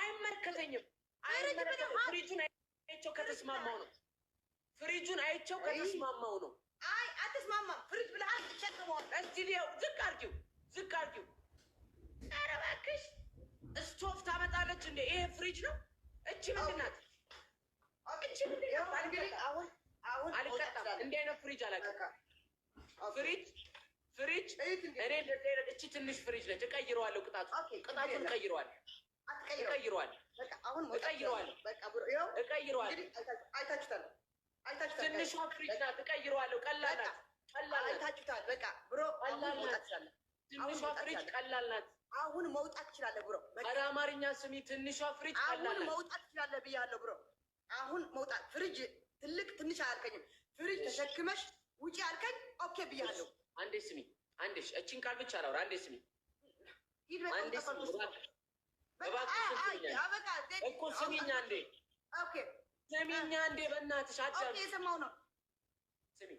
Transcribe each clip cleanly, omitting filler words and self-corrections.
አይመለከተኝም። ፍሪጁን አይቼው ከተስማማው ነው። ፍሪጁን አይቼው ከተስማማው ነው። አይ አትስማማም። ፍሪጅ ብለሃል ትሸክመዋል። እስቲ ሊያው ዝቅ አድርጊው፣ ዝቅ አድርጊው። ኧረ እባክሽ ስቶቭ ታመጣለች እንዴ? ይሄ ፍሪጅ ነው? እቺ ምንድን ናት? እቺ ምንድን ናት? እንግዲህ አሁን አልቀጣም። እንዲህ አይነት ፍሪጅ አላውቅም። ፍሪጅ እኔ እቺ ትንሽ ፍሪጅ ነች። እቀይረዋለሁ። ቅጣቱን እቀይረዋለሁ። ትንሿ ፍሪጅ ናት። እቀይረዋለሁ። ቀላል ናት። አይታችሁታል። በቃ ብሮ ትንሿ ፍሪጅ ቀላል ናት። አሁን መውጣት ትችላለህ ብሮ። ኧረ አማርኛ ስሚ። ትንሿ ፍሪጅ ቀላል ናት። አሁን መውጣት ትችላለህ ብያለሁ ብሮ። አሁን መውጣት ፍሪጅ ትልቅ ትንሽ አያልከኝም። ፍሪጅ ተሸክመሽ ውጪ አልከኝ። ኦኬ ብያለሁ። አንዴ ስሚ። አንዴ እቺን ቃል ብቻ አላውራ። አንዴ ስሚ። አንዴ ስሚ እኮ ስሚኛ እንዴ! ኦኬ ስሚኛ እንዴ! በእናትሽ አዳም የሰማው ነው። ስሚ፣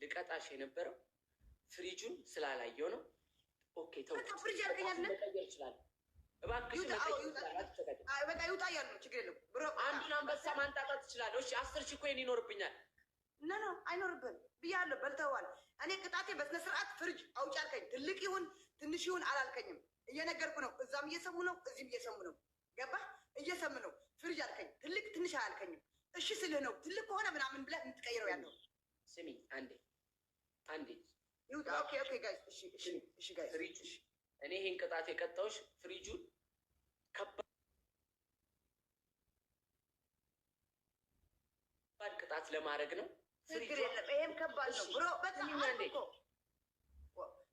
ልቀጣሽ የነበረው ፍሪጁን ስላላየው ነው። ኦኬ ተው፣ ፍሪጅ ያልከኛል። መቀየር ይችላል። እባክሽ በቃ ይውጣ እያሉ ነው። ችግር የለም ብሮ። አንዱን አንበሳ ማንጣጣት ትችላለህ። እሺ 10,000 ኮይን ይኖርብኛል። ኖ አይኖርብህም ብያለሁ። በልተዋል። እኔ ቅጣቴ በስነ ስርዓት ፍሪጅ አውጪ አልከኝ። ትልቅ ይሁን ትንሽ ይሁን አላልከኝም። እየነገርኩ ነው። እዛም እየሰሙ ነው፣ እዚህም እየሰሙ ነው። ገባህ? እየሰሙ ነው። ፍሪጅ አልከኝ። ትልቅ ትንሽ አላልከኝም። እሺ ስልህ ነው ትልቅ ከሆነ ምናምን ብለህ የምትቀይረው ያለው። ስሚ አንዴ ይውጣ። ኦኬ ጋይስ። እሺ ጋይስ። ፍሪጁ እኔ ይሄን ቅጣት የቀጣሁሽ ፍሪጁን ከባድ ቅጣት ለማድረግ ነው። ችግር የለም። ይሄም ከባድ ነው ብሮ። በቃ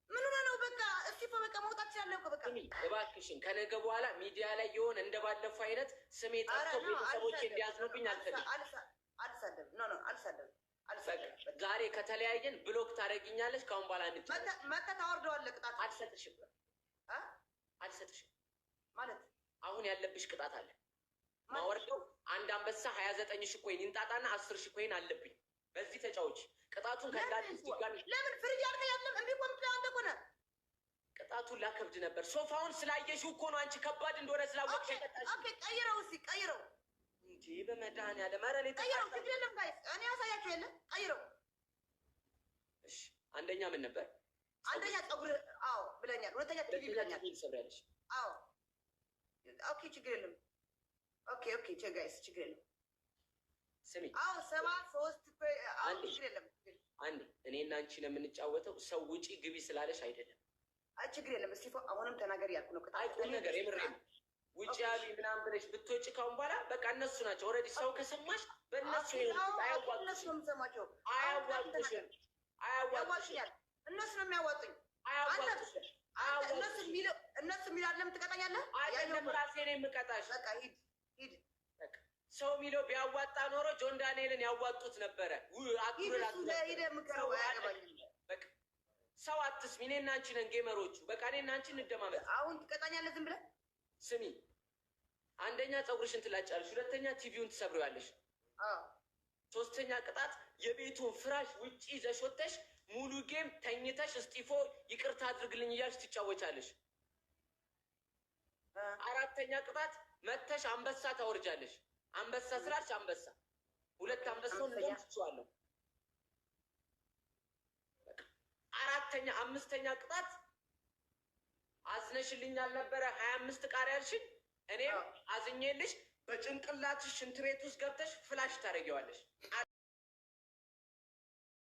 ምን ሆነ ነው? በቃ እስቲፎ በቃ መውጣት ትችላለህ እኮ በቃ። እባክሽን ከነገ በኋላ ሚዲያ ላይ የሆነ እንደባለፈው አይነት ስሜ ጠርቶ ቤተሰቦቼ እንዲያዝኑብኝ አልፈልግም። አልሳደብም። ዛሬ ከተለያየን ብሎክ ታደርጊኛለሽ። ከአሁን በኋላ መተህ ታወርደዋለህ። ቅጣት አልሰጥሽም ማለት አሁን ያለብሽ ቅጣት አለ። ማወርደው አንድ አንበሳ 29,000 ኮይን ይንጣጣና 10,000 ኮይን አለብኝ። በዚህ ተጫዎች ቅጣቱን ከዳልስ ድጋሚ ለምን ፍሪጅ አልከኝ? ያለም እንዴ ቆም ብለህ አንተ ቆነ ቅጣቱን ላከብድ ነበር። ሶፋውን ስላየሽው እኮ ነው አንቺ ከባድ እንደሆነ ስላወቅሽ የቀጣሽ። ኦኬ ቀይረው ቀይረው እንዴ በመድኃኒዓለም ኧረ እኔ ቀይረው። ችግር የለም ጋይስ፣ እኔ ያሳያችሁ የለ ቀይረው። እሺ አንደኛ ምን ነበር? አንደኛ ፀጉር ብለኛል። ሁለተኛ ቲቪ ብለኛል። ሰብሪያለሽ። ኦኬ ችግር የለም። ኦኬ ጋይስ ችግር የለም። ስሚ 73 ችግር የለም። አንዴ እኔና አንቺ ነው የምንጫወተው። ሰው ውጪ ግቢ ስላለሽ አይደለም። ችግር የለም። እስቲ አሁንም ተናገር ያልኩ ነው። ቁም ነገር የምሬ ነው። ውጪ ያሉ ምናምን ብለሽ ብትወጪ ካሁን በኋላ በቃ እነሱ ናቸው ኦልሬዲ። ሰው ከሰማሽ በእነሱ አያዋጡሽም። የምሰማቸው አያዋጡሽም። እነሱ ነው የሚያዋጡኝ። እነሱ የሚለው አለ የምትቀጣኛለህ? አይደለም ራሴ ነው የምቀጣሽ። በቃ ሂድ። ሰው የሚለው ቢያዋጣ ኖሮ ጆን ዳንኤልን ያዋጡት ነበረ። ሰው አትስሚ። እኔና አንቺ ነን ጌመሮቹ። በቃ እኔና አንቺ እንደማመጥ። አሁን ትቀጣኛለህ ዝም ብለህ? ስሚ አንደኛ ፀጉርሽን ትላጫለሽ፣ ሁለተኛ ቲቪውን ትሰብሪዋለሽ፣ ሶስተኛ ቅጣት የቤቱን ፍራሽ ውጪ ይዘሽ ወጥተሽ ሙሉ ጌም ተኝተሽ እስጢፎ ይቅርታ አድርግልኝ እያልሽ ትጫወቻለሽ። አራተኛ ቅጣት መተሽ አንበሳ ታወርጃለሽ። አንበሳ ስላልሽ አንበሳ ሁለት አንበሳውን እንደውም ትችዋለሁ። አምስተኛ ቅጣት አዝነሽልኝ አልነበረ 25 ቃሪ ያልሽኝ፣ እኔም አዝኜልሽ በጭንቅላትሽ ሽንት ቤት ውስጥ ገብተሽ ፍላሽ ታደርጊዋለሽ።